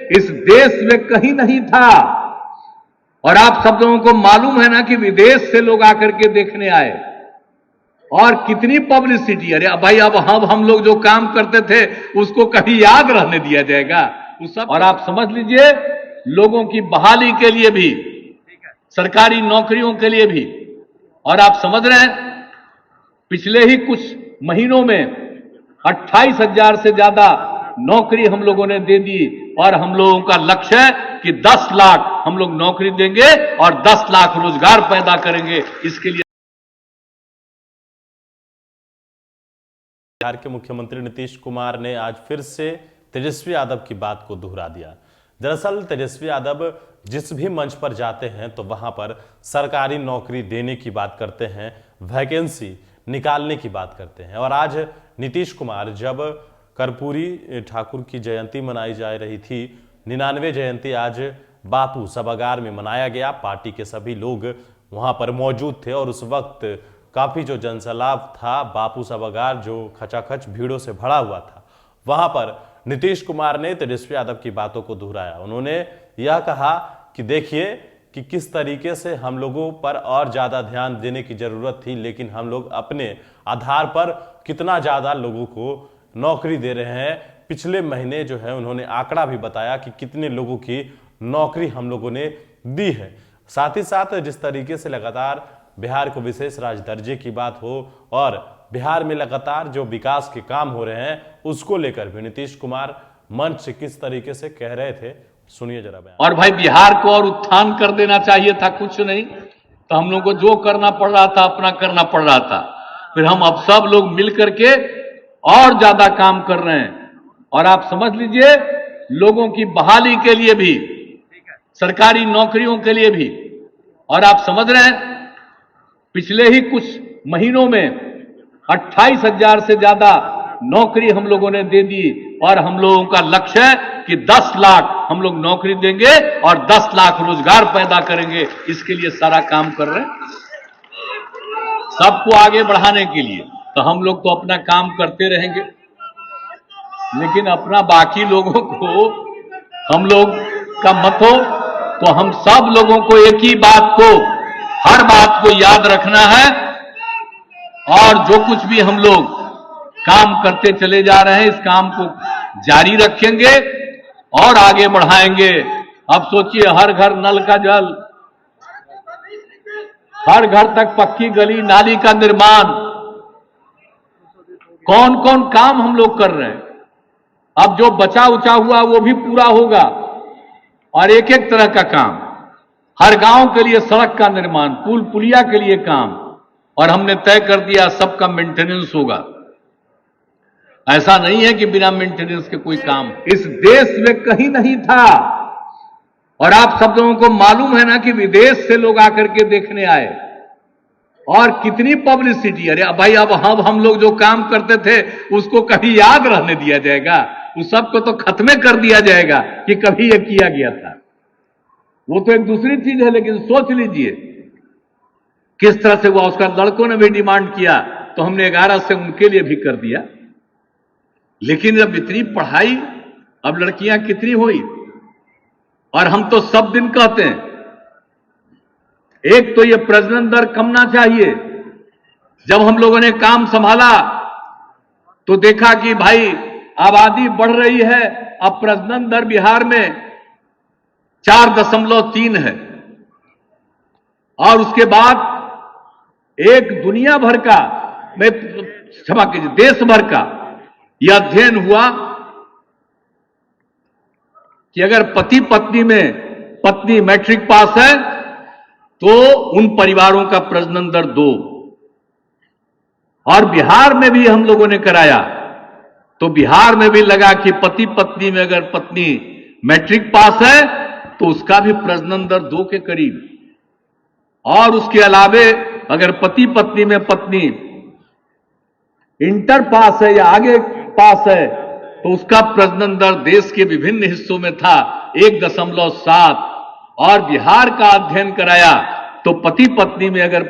इस देश में कहीं नहीं था। और आप सब लोगों को मालूम है ना कि विदेश से लोग आकर के देखने आए और कितनी पब्लिसिटी। अरे भाई, अब हम लोग जो काम करते थे उसको कभी याद रहने दिया जाएगा उस सब। और आप समझ लीजिए, लोगों की बहाली के लिए भी, सरकारी नौकरियों के लिए भी। और आप समझ रहे हैं, पिछले ही कुछ महीनों में 28,000 से ज्यादा नौकरी हम लोगों ने दे दी। और हम लोगों का लक्ष्य है कि 10 लाख हम लोग नौकरी देंगे और 10 लाख रोजगार पैदा करेंगे। इसके लिए बिहार के मुख्यमंत्री नीतीश कुमार ने आज फिर से तेजस्वी यादव की बात को दोहरा दिया। दरअसल तेजस्वी यादव जिस भी मंच पर जाते हैं तो वहां पर सरकारी नौकरी देने की बात करते हैं, वैकेंसी निकालने की बात करते हैं। और आज नीतीश कुमार, जब कर्पूरी ठाकुर की जयंती मनाई जा रही थी, 99 जयंती आज बापू सभागार में मनाया गया, पार्टी के सभी लोग वहां पर मौजूद थे और उस वक्त काफी जो जनसैलाब था, बापू सभागार जो खचाखच भीड़ों से भरा हुआ था, वहां पर नीतीश कुमार ने तेजस्वी यादव की बातों को दोहराया। उन्होंने यह कहा कि देखिए कि किस तरीके से हम लोगों पर और ज्यादा ध्यान देने की जरूरत थी, लेकिन हम लोग अपने आधार पर कितना ज्यादा लोगों को नौकरी दे रहे हैं। पिछले महीने जो है उन्होंने आंकड़ा भी बताया कि कितने लोगों की नौकरी हम लोगों ने दी है। साथ ही साथ जिस तरीके से लगातार बिहार को विशेष राज्य दर्जे की बात हो और बिहार में लगातार जो विकास के काम हो रहे हैं, उसको लेकर भी नीतीश कुमार मंच से किस तरीके से कह रहे थे, सुनिए जरा बयान। और भाई, बिहार को और उत्थान कर देना चाहिए था, कुछ नहीं तो हम लोग को जो करना पड़ रहा था अपना करना पड़ रहा था। फिर हम अब सब लोग मिल करके और ज्यादा काम कर रहे हैं। और आप समझ लीजिए, लोगों की बहाली के लिए भी, सरकारी नौकरियों के लिए भी। और आप समझ रहे हैं, पिछले ही कुछ महीनों में 28,000 से ज्यादा नौकरी हम लोगों ने दे दी। और हम लोगों का लक्ष्य है कि 10 लाख हम लोग नौकरी देंगे और 10 लाख रोजगार पैदा करेंगे। इसके लिए सारा काम कर रहे हैं, सबको आगे बढ़ाने के लिए। तो हम लोग तो अपना काम करते रहेंगे, लेकिन अपना बाकी लोगों को हम लोग का मत हो। तो हम सब लोगों को एक ही बात को, हर बात को याद रखना है। और जो कुछ भी हम लोग काम करते चले जा रहे हैं, इस काम को जारी रखेंगे और आगे बढ़ाएंगे। अब सोचिए, हर घर नल का जल, हर घर तक पक्की गली नाली का निर्माण, कौन कौन काम हम लोग कर रहे हैं। अब जो बचा उचा हुआ वो भी पूरा होगा। और एक एक तरह का काम, हर गांव के लिए सड़क का निर्माण, पुल पुलिया के लिए काम। और हमने तय कर दिया सबका मेंटेनेंस होगा। ऐसा नहीं है कि बिना मेंटेनेंस के कोई काम इस देश में कहीं नहीं था। और आप सब लोगों को मालूम है ना कि विदेश से लोग आकर के देखने आए और कितनी पब्लिसिटी। अरे भाई, अब हम लोग जो काम करते थे उसको कभी याद रहने दिया जाएगा? उस सबको तो खत्म कर दिया जाएगा कि कभी ये किया गया था। वो तो एक दूसरी चीज है, लेकिन सोच लीजिए किस तरह से हुआ। उसका लड़कों ने भी डिमांड किया तो हमने 11 से उनके लिए भी कर दिया। लेकिन अब इतनी पढ़ाई, अब लड़कियां कितनी हुई। और हम तो सब दिन कहते हैं, एक तो ये प्रजनन दर कमना चाहिए। जब हम लोगों ने काम संभाला तो देखा कि भाई आबादी बढ़ रही है। अब प्रजनन दर बिहार में 4.3 है। और उसके बाद एक दुनिया भर का, मैं क्षमा कीजिए, देश भर का यह अध्ययन हुआ कि अगर पति पत्नी में पत्नी मैट्रिक पास है तो उन परिवारों का प्रजनन दर 2। और बिहार में भी हम लोगों ने कराया तो बिहार में भी लगा कि पति पत्नी में अगर पत्नी मैट्रिक पास है तो उसका भी प्रजनन दर 2 के करीब। और उसके अलावे अगर पति पत्नी में पत्नी इंटर पास है या आगे पास है तो उसका प्रजनन दर देश के विभिन्न हिस्सों में था 1.7। और बिहार का अध्ययन कराया तो पति पत्नी में अगर